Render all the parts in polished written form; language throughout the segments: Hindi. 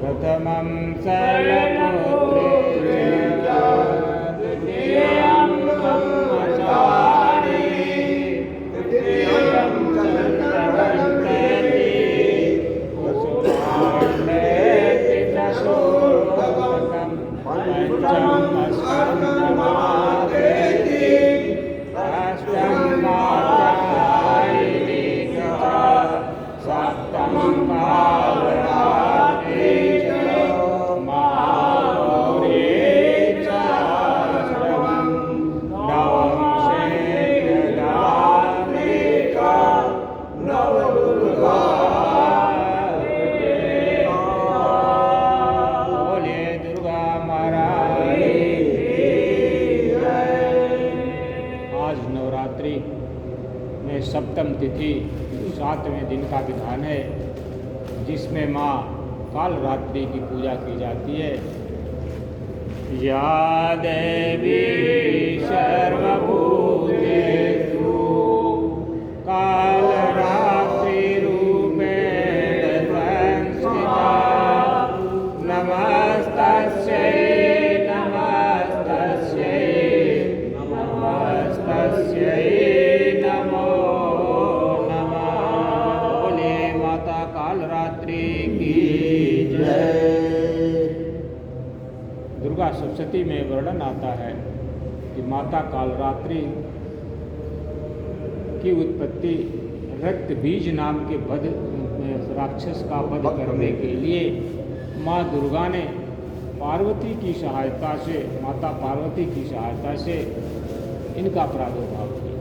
प्रथमं सलपुत्रे द्वितीयं ब्रह्मचारी तृतीयं चन्द्रवन्देति वसुधान्देति चतुर्थं पञ्चमं स्कन्दमादेति षष्ठं कात्यायनी च सप्तमं कालरात्रि सप्तम तिथि 7वें दिन का विधान है, जिसमें माँ कालरात्रि की पूजा की जाती है। या देवी सर्वभूतेषु कालरात्रि रूपेण संस्थिता नमस्तस्यै नमस्तस्यै नमस्तस्यै नमो दुर्गा सप्तशती में वर्णन आता है कि माता कालरात्रि की उत्पत्ति रक्त बीज नाम के वध राक्षस का वध करने के लिए माँ दुर्गा ने पार्वती की सहायता से, माता पार्वती की सहायता से इनका प्रादुर्भाव किया।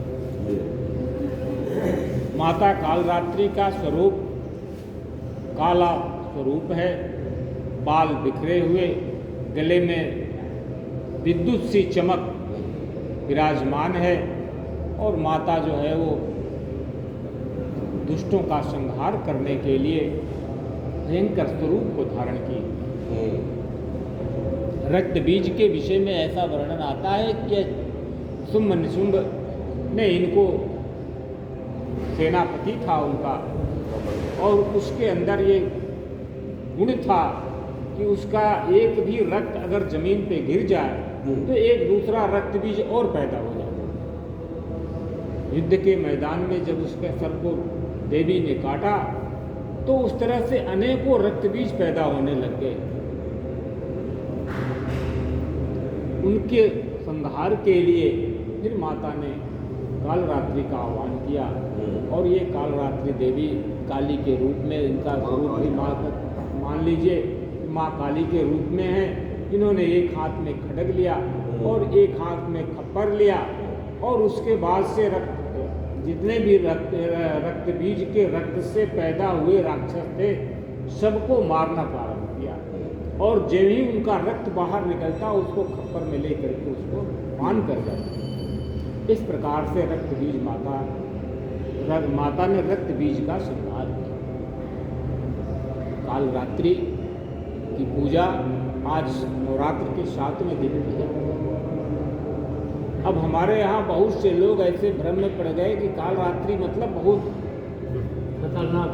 माता कालरात्रि का स्वरूप काला स्वरूप है, बाल बिखरे हुए, गले में विद्युत सी चमक विराजमान है और माता जो है वो दुष्टों का संहार करने के लिए भयंकर स्वरूप को धारण की। रक्त बीज के विषय में ऐसा वर्णन आता है कि शुंभ निशुंभ ने इनको, सेनापति था उनका, और उसके अंदर ये गुण था कि उसका एक भी रक्त अगर जमीन पे गिर जाए तो एक दूसरा रक्त बीज और पैदा हो जाता। युद्ध के मैदान में जब उसके सर को देवी ने काटा तो उस तरह से अनेकों रक्त बीज पैदा होने लग गए। उनके संहार के लिए फिर माता ने कालरात्रि का आह्वान किया और ये कालरात्रि देवी काली के रूप में, इनका स्वरूप भी मान लीजिए माँ काली के रूप में है। इन्होंने एक हाथ में खड्ग लिया और एक हाथ में खप्पर लिया और उसके बाद से जितने भी रक्त बीज के रक्त से पैदा हुए राक्षस थे सबको मारना प्रारंभ किया और जब ही उनका रक्त बाहर निकलता उसको खप्पर में लेकर के उसको पान कर जाता। इस प्रकार से रक्त बीज माता ने रक्त बीज का संहार किया। कालरात्रि की पूजा आज नवरात्र के 7वें दिन की है। अब हमारे यहाँ बहुत से लोग ऐसे भ्रम में पड़ गए कि कालरात्रि मतलब बहुत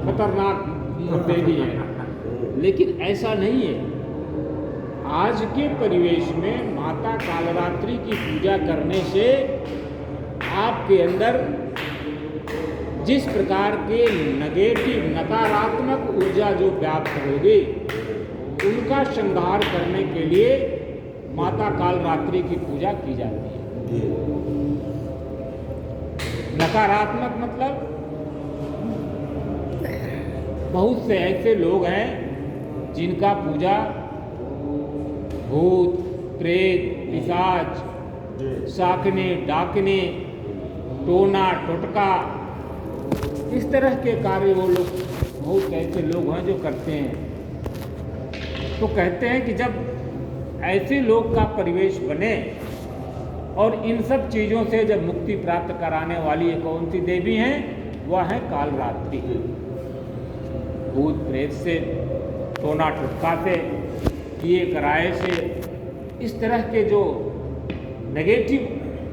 खतरनाक देवी है, लेकिन ऐसा नहीं है। आज के परिवेश में माता कालरात्रि की पूजा करने से आपके अंदर जिस प्रकार के नेगेटिव नकारात्मक ऊर्जा जो व्याप्त होगी उनका श्रृंगार करने के लिए माता कालरात्रि की पूजा की जाती है। नकारात्मक मतलब बहुत से ऐसे लोग हैं जिनका पूजा भूत, प्रेत, पिशाच, शाकने, डाकने, टोना, टोटका, इस तरह के कार्य वो लोग, बहुत ऐसे लोग हैं जो करते हैं। तो कहते हैं कि जब ऐसे लोग का परिवेश बने और इन सब चीज़ों से जब मुक्ति प्राप्त कराने वाली एक कौन सी देवी हैं, वह है कालरात्रि। भूत प्रेत से, टोना टुटका से, किए कराए से, इस तरह के जो नेगेटिव,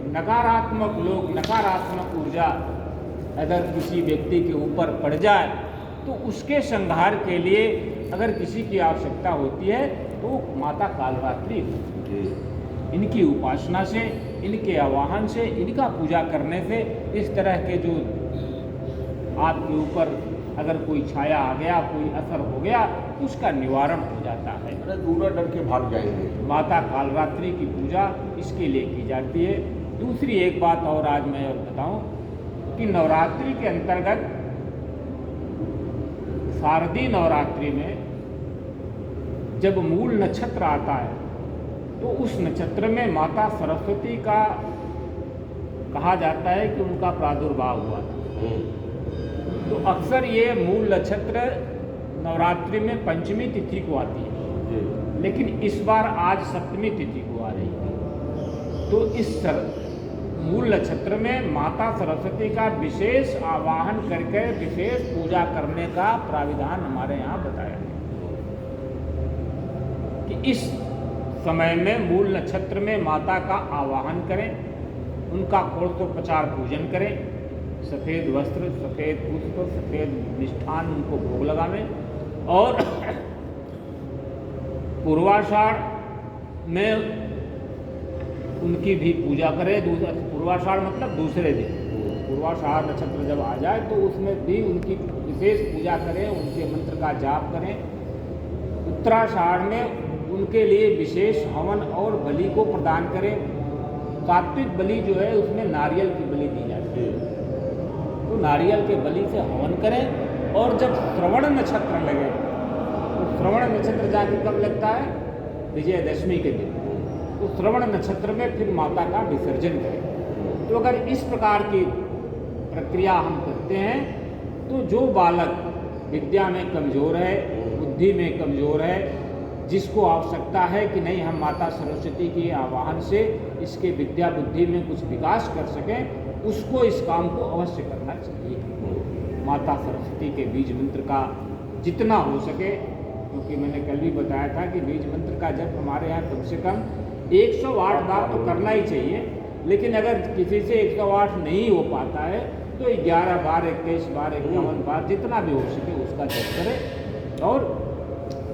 नकारात्मक लोग, नकारात्मक ऊर्जा अगर किसी व्यक्ति के ऊपर पड़ जाए तो उसके संहार के लिए अगर किसी की आवश्यकता होती है तो माता कालरात्रि होती है। इनकी उपासना से, इनके आवाहन से, इनका पूजा करने से इस तरह के जो आपके ऊपर अगर कोई छाया आ गया, कोई असर हो गया, उसका निवारण हो जाता है। दूर डर के भाग जाएंगे। माता कालरात्रि की पूजा इसके लिए की जाती है। दूसरी एक बात और आज मैं और बताऊं कि नवरात्रि के अंतर्गत शारदीय नवरात्रि में जब मूल नक्षत्र आता है तो उस नक्षत्र में माता सरस्वती का कहा जाता है कि उनका प्रादुर्भाव हुआ था। तो अक्सर ये मूल नक्षत्र नवरात्रि में पंचमी तिथि को आती है, लेकिन इस बार आज सप्तमी तिथि को आ रही है। तो इस मूल नक्षत्र में माता सरस्वती का विशेष आवाहन करके विशेष पूजा करने का प्राविधान हमारे यहाँ बताया है कि इस समय में मूल नक्षत्र में माता का आवाहन करें, उनका षोडशोपचार पूजन करें, सफ़ेद वस्त्र, सफ़ेद पुष्प, सफ़ेद मिष्ठान उनको भोग लगावें और पूर्वाषाढ़ में उनकी भी पूजा करें। पूर्वाषाढ़ मतलब दूसरे दिन, पूर्वाषाढ़ नक्षत्र जब आ जाए तो उसमें भी उनकी विशेष पूजा करें, उनके मंत्र का जाप करें। उत्तराषाढ़ में उनके लिए विशेष हवन और बलि को प्रदान करें। सात्विक बलि जो है उसमें नारियल की बलि दी जाती है, तो नारियल के बलि से हवन करें। और जब श्रवण नक्षत्र लगे तो श्रवण नक्षत्र जाके कब लगता है? विजयदशमी के दिन। तो श्रवण नक्षत्र में फिर माता का विसर्जन करें। तो अगर इस प्रकार की प्रक्रिया हम करते हैं तो जो बालक विद्या में कमज़ोर है, बुद्धि में कमज़ोर है, जिसको आवश्यकता है कि नहीं हम माता सरस्वती के आवाहन से इसके विद्या बुद्धि में कुछ विकास कर सकें, उसको इस काम को अवश्य करना चाहिए। माता सरस्वती के बीज मंत्र का जितना हो सके, क्योंकि मैंने कल भी बताया था कि बीज मंत्र का जब हमारे यहाँ कम से कम 108 बार तो करना ही चाहिए, लेकिन अगर किसी से 108 नहीं हो पाता है तो 11 बार, 21 बार, 51 बार, जितना भी हो सके उसका जप करें। और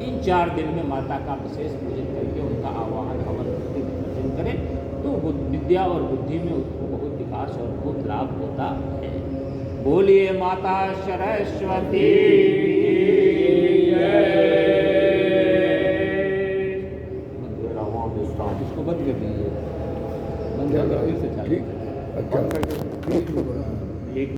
इन 4 दिन में माता का विशेष पूजन करके उनका आवाहन हवन करके विसर्जन करें तो विद्या और बुद्धि में उसको बहुत विकास और बहुत लाभ होता है। बोलिए माता सरस्वती इसको बंद कर दीजिए, बंद कर